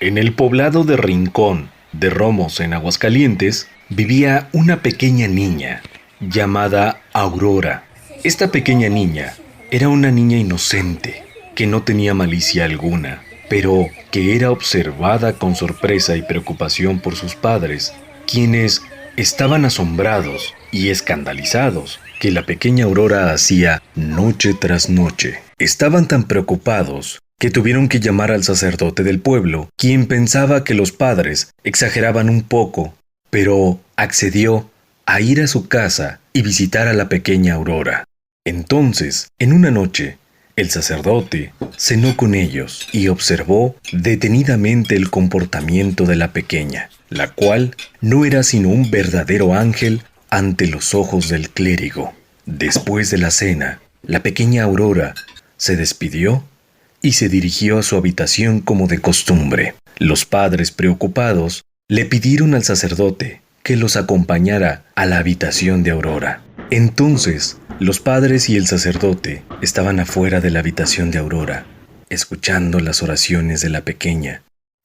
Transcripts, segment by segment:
En el poblado de Rincón de Romos, en Aguascalientes, vivía una pequeña niña llamada Aurora. Esta pequeña niña era una niña inocente, que no tenía malicia alguna, pero que era observada con sorpresa y preocupación por sus padres, quienes estaban asombrados y escandalizados que la pequeña Aurora hacía noche tras noche. Estaban tan preocupados que tuvieron que llamar al sacerdote del pueblo, quien pensaba que los padres exageraban un poco, pero accedió a ir a su casa y visitar a la pequeña Aurora. Entonces, en una noche, el sacerdote cenó con ellos y observó detenidamente el comportamiento de la pequeña, la cual no era sino un verdadero ángel ante los ojos del clérigo. Después de la cena, la pequeña Aurora se despidió y se dirigió a su habitación como de costumbre. Los padres, preocupados, le pidieron al sacerdote que los acompañara a la habitación de Aurora. Entonces, los padres y el sacerdote estaban afuera de la habitación de Aurora, escuchando las oraciones de la pequeña,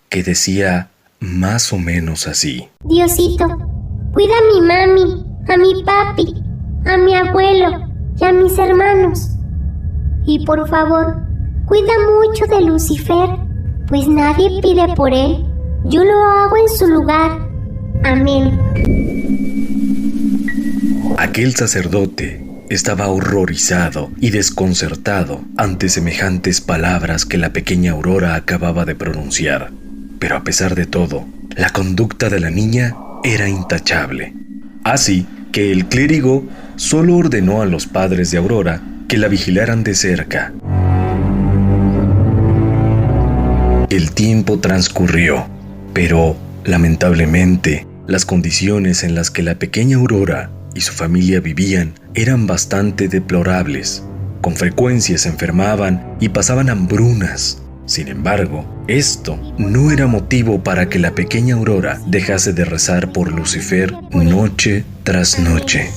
que decía más o menos así: Diosito, cuida a mi mami, a mi papi, a mi abuelo y a mis hermanos. Y por favor, cuida mucho de Lucifer, pues nadie pide por él. Yo lo hago en su lugar. Amén. Aquel sacerdote estaba horrorizado y desconcertado ante semejantes palabras que la pequeña Aurora acababa de pronunciar. Pero a pesar de todo, la conducta de la niña era intachable. Así que el clérigo solo ordenó a los padres de Aurora que la vigilaran de cerca. El tiempo transcurrió, pero lamentablemente las condiciones en las que la pequeña Aurora y su familia vivían eran bastante deplorables. Con frecuencia se enfermaban y pasaban hambrunas. Sin embargo, esto no era motivo para que la pequeña Aurora dejase de rezar por Lucifer noche tras noche.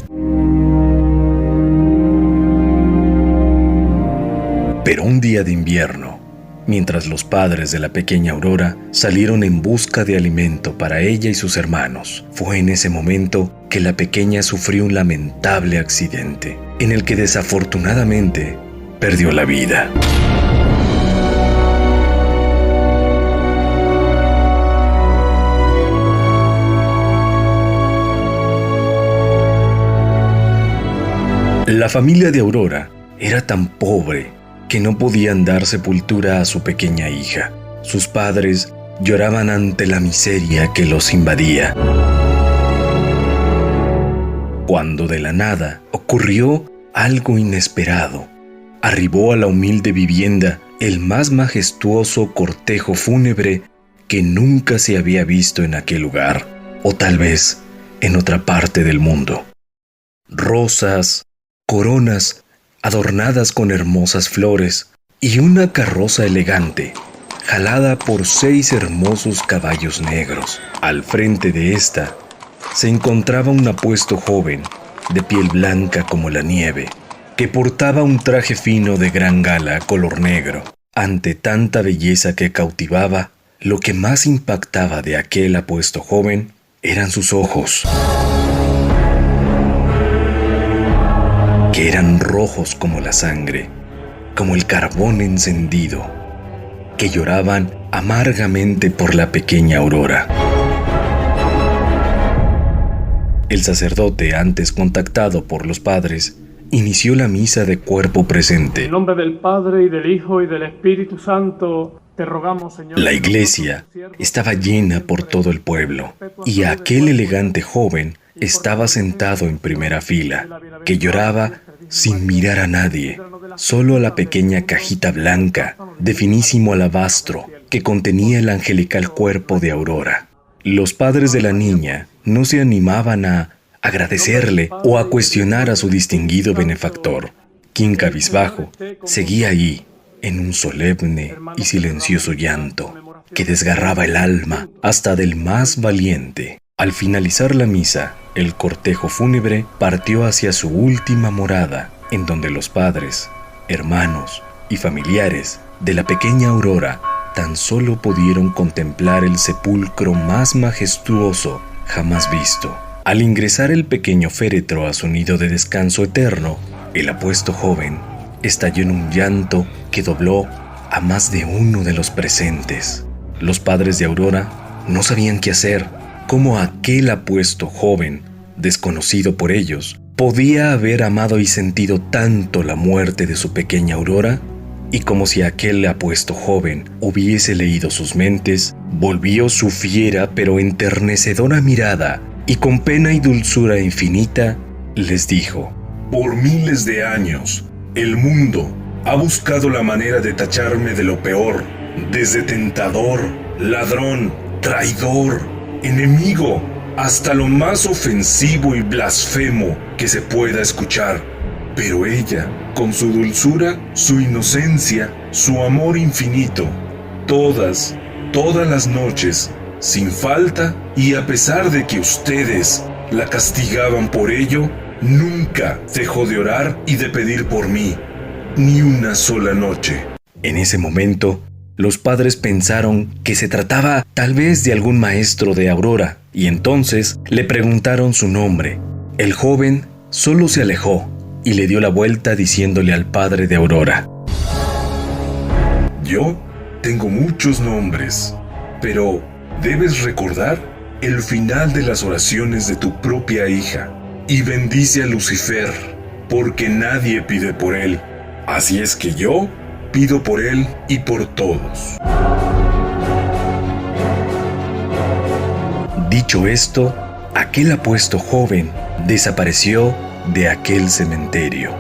Pero un día de invierno, mientras los padres de la pequeña Aurora salieron en busca de alimento para ella y sus hermanos, fue en ese momento que la pequeña sufrió un lamentable accidente, en el que desafortunadamente perdió la vida. La familia de Aurora era tan pobre que no podían dar sepultura a su pequeña hija. Sus padres lloraban ante la miseria que los invadía. Cuando de la nada ocurrió algo inesperado. Arribó a la humilde vivienda el más majestuoso cortejo fúnebre que nunca se había visto en aquel lugar, o tal vez en otra parte del mundo. Rosas, coronas adornadas con hermosas flores y una carroza elegante, jalada por 6 hermosos caballos negros. Al frente de esta se encontraba un apuesto joven, de piel blanca como la nieve, que portaba un traje fino de gran gala color negro. Ante tanta belleza que cautivaba, lo que más impactaba de aquel apuesto joven eran sus ojos, que eran rojos como la sangre, como el carbón encendido, que lloraban amargamente por la pequeña Aurora. El sacerdote, antes contactado por los padres, inició la misa de cuerpo presente. En nombre del Padre, y del Hijo, y del Espíritu Santo, te rogamos, Señor. La iglesia estaba llena por todo el pueblo, y aquel elegante joven estaba sentado en primera fila, que lloraba sin mirar a nadie, solo a la pequeña cajita blanca, de finísimo alabastro, que contenía el angelical cuerpo de Aurora. Los padres de la niña no se animaban a agradecerle o a cuestionar a su distinguido benefactor, quien cabizbajo seguía ahí, en un solemne y silencioso llanto, que desgarraba el alma hasta del más valiente. Al finalizar la misa, el cortejo fúnebre partió hacia su última morada, en donde los padres, hermanos y familiares de la pequeña Aurora tan solo pudieron contemplar el sepulcro más majestuoso jamás visto. Al ingresar el pequeño féretro a su nido de descanso eterno, el apuesto joven estalló en un llanto que dobló a más de uno de los presentes. Los padres de Aurora no sabían qué hacer. ¿Cómo aquel apuesto joven, desconocido por ellos, podía haber amado y sentido tanto la muerte de su pequeña Aurora? Y como si aquel apuesto joven hubiese leído sus mentes, volvió su fiera pero enternecedora mirada y con pena y dulzura infinita les dijo: por miles de años, el mundo ha buscado la manera de tacharme de lo peor, desde tentador, ladrón, traidor, enemigo, hasta lo más ofensivo y blasfemo que se pueda escuchar. Pero ella, con su dulzura, su inocencia, su amor infinito, todas las noches, sin falta, y a pesar de que ustedes la castigaban por ello, nunca dejó de orar y de pedir por mí, ni una sola noche. En ese momento, los padres pensaron que se trataba tal vez de algún maestro de Aurora, y entonces le preguntaron su nombre. El joven solo se alejó y le dio la vuelta diciéndole al padre de Aurora: yo tengo muchos nombres, pero debes recordar el final de las oraciones de tu propia hija, y bendice a Lucifer, porque nadie pide por él. Así es que yo pido por él y por todos. Dicho esto, aquel apuesto joven desapareció de aquel cementerio.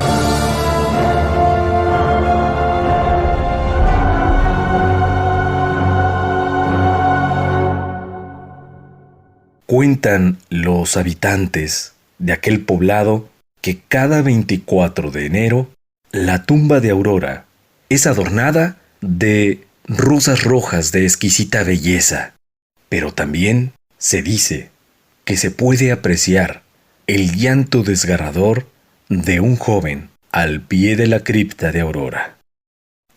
Cuentan los habitantes de aquel poblado que cada 24 de enero la tumba de Aurora es adornada de rosas rojas de exquisita belleza, pero también se dice que se puede apreciar el llanto desgarrador de un joven al pie de la cripta de Aurora.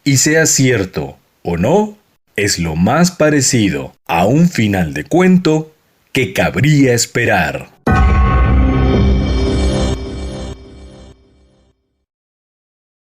Y sea cierto o no, es lo más parecido a un final de cuento que cabría esperar.